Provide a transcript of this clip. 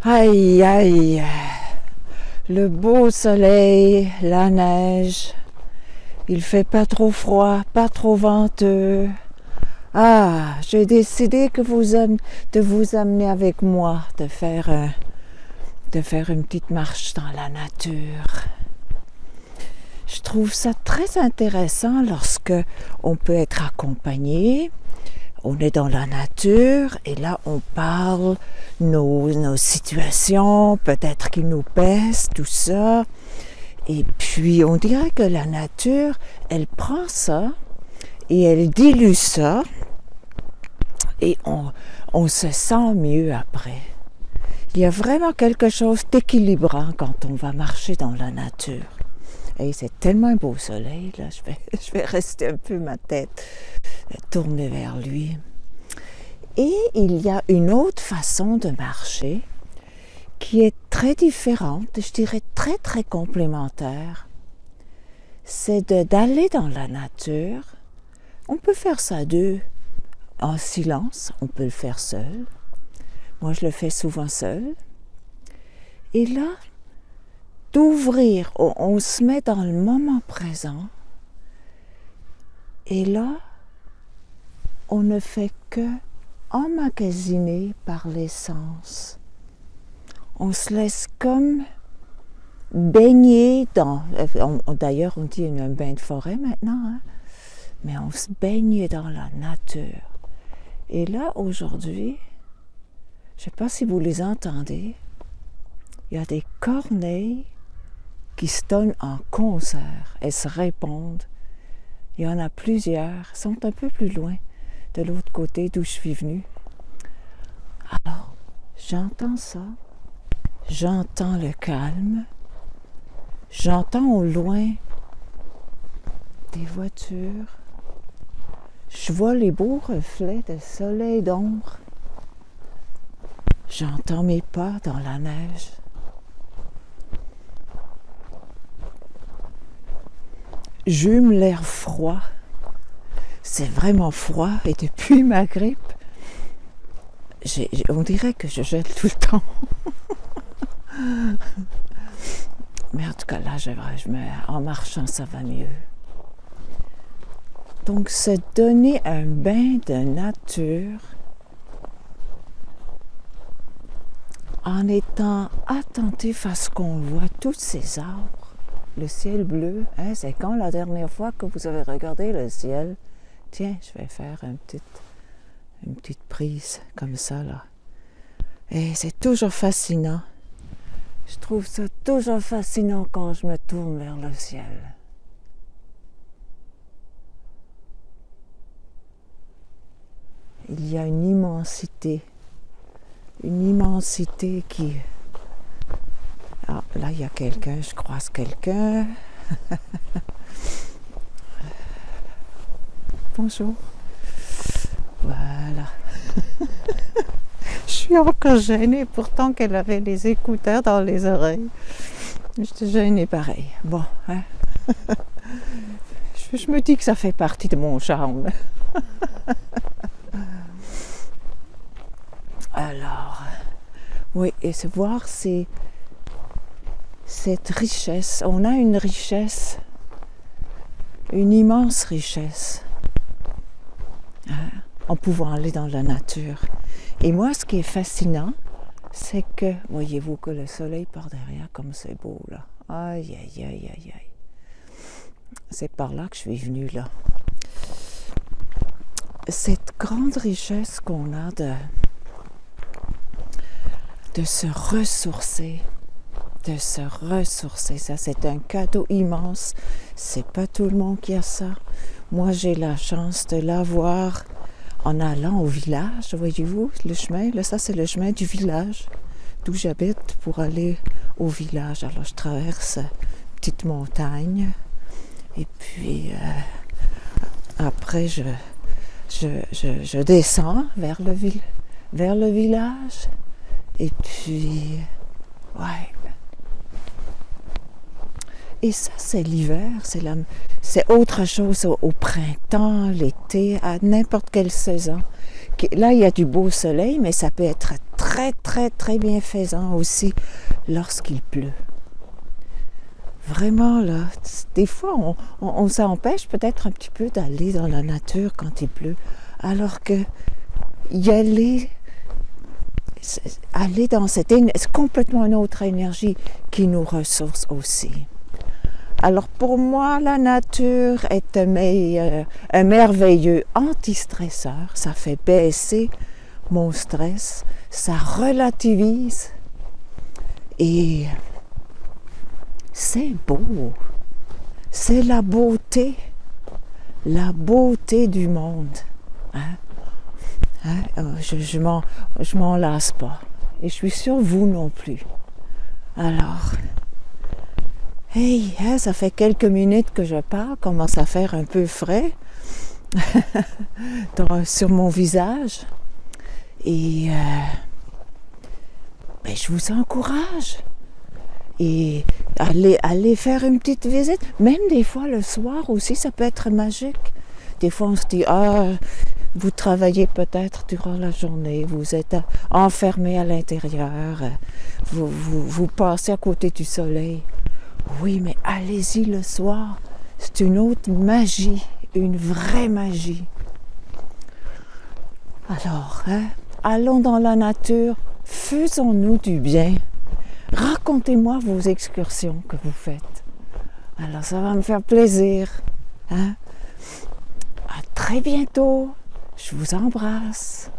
Aïe, aïe, le beau soleil, la neige, il fait pas trop froid, pas trop venteux. Ah, j'ai décidé de vous amener avec moi, de faire une petite marche dans la nature. Je trouve ça très intéressant lorsque on peut être accompagné. On est dans la nature et là on parle nos situations, peut-être qu'ils nous pèsent, tout ça. Et puis on dirait que la nature, elle prend ça et elle dilue ça et on se sent mieux après. Il y a vraiment quelque chose d'équilibrant quand on va marcher dans la nature. Et c'est tellement un beau soleil, là, je vais rester un peu ma tête tournée vers lui. Et il y a une autre façon de marcher qui est très différente, je dirais très très complémentaire. C'est d'aller dans la nature. On peut faire ça à deux, en silence, on peut le faire seul. Moi, je le fais souvent seul. Et là, d'ouvrir, on se met dans le moment présent. Et là, on ne fait que emmagasiner par les sens. On se laisse comme baigner dans... D'ailleurs, on dit un bain de forêt maintenant, hein? Mais on se baigne dans la nature. Et là, aujourd'hui, je ne sais pas si vous les entendez, il y a des corneilles qui se donnent en concert. Elles se répondent. Il y en a plusieurs, elles sont un peu plus loin, de l'autre côté d'où je suis venue. Alors, j'entends ça, j'entends le calme, j'entends au loin des voitures, je vois les beaux reflets de soleil et d'ombre, j'entends mes pas dans la neige. J'hume l'air froid. C'est vraiment froid et depuis ma grippe, on dirait que je gèle tout le temps. Mais en tout cas là, en marchant, ça va mieux. Donc se donner un bain de nature en étant attentif à ce qu'on voit, tous ces arbres. Le ciel bleu, hein, c'est quand la dernière fois que vous avez regardé le ciel? Tiens, je vais faire une petite prise comme ça, là. Et c'est toujours fascinant. Je trouve ça toujours fascinant quand je me tourne vers le ciel. Il y a une immensité qui... Ah, là, il y a quelqu'un, je croise quelqu'un. Bonjour. Voilà. Je suis encore gênée, pourtant qu'elle avait les écouteurs dans les oreilles. J'étais gênée pareil. Bon, hein. Je me dis que ça fait partie de mon charme. Alors, oui, et se voir, c'est... cette richesse, on a une richesse, une immense richesse, hein, en pouvant aller dans la nature. Et moi, ce qui est fascinant, c'est que, voyez-vous que le soleil part derrière, comme c'est beau là. Aïe, aïe, aïe, aïe, aïe. C'est par là que je suis venue là. Cette grande richesse qu'on a de se ressourcer. Ça c'est un cadeau immense, c'est pas tout le monde qui a ça. Moi j'ai la chance de l'avoir en allant au village, voyez-vous, le chemin, là ça c'est le chemin du village d'où j'habite pour aller au village. Alors je traverse une petite montagne et puis après je descends vers le village et puis ouais. Et ça, c'est l'hiver, c'est autre chose au printemps, l'été, à n'importe quelle saison. Là, il y a du beau soleil, mais ça peut être très très, très, très bienfaisant aussi lorsqu'il pleut. Vraiment, là, des fois, on s'empêche peut-être un petit peu d'aller dans la nature quand il pleut, alors que y aller dans c'est complètement une autre énergie qui nous ressource aussi. Alors pour moi, la nature est un merveilleux antistresseur. Ça fait baisser mon stress, ça relativise et c'est beau. C'est la beauté du monde. Hein? Je m'en lasse pas. Et je suis sûre vous non plus. Alors, hey, hein, ça fait quelques minutes que je parle, commence à faire un peu frais sur mon visage. Et ben, je vous encourage. Et aller faire une petite visite. Même des fois le soir aussi, ça peut être magique. Des fois on se dit, vous travaillez peut-être durant la journée, vous êtes enfermé à l'intérieur, vous passez à côté du soleil. Oui, mais allez-y le soir, c'est une autre magie, une vraie magie. Alors, hein, allons dans la nature, faisons-nous du bien. Racontez-moi vos excursions que vous faites. Alors, ça va me faire plaisir. Hein? À très bientôt. Je vous embrasse.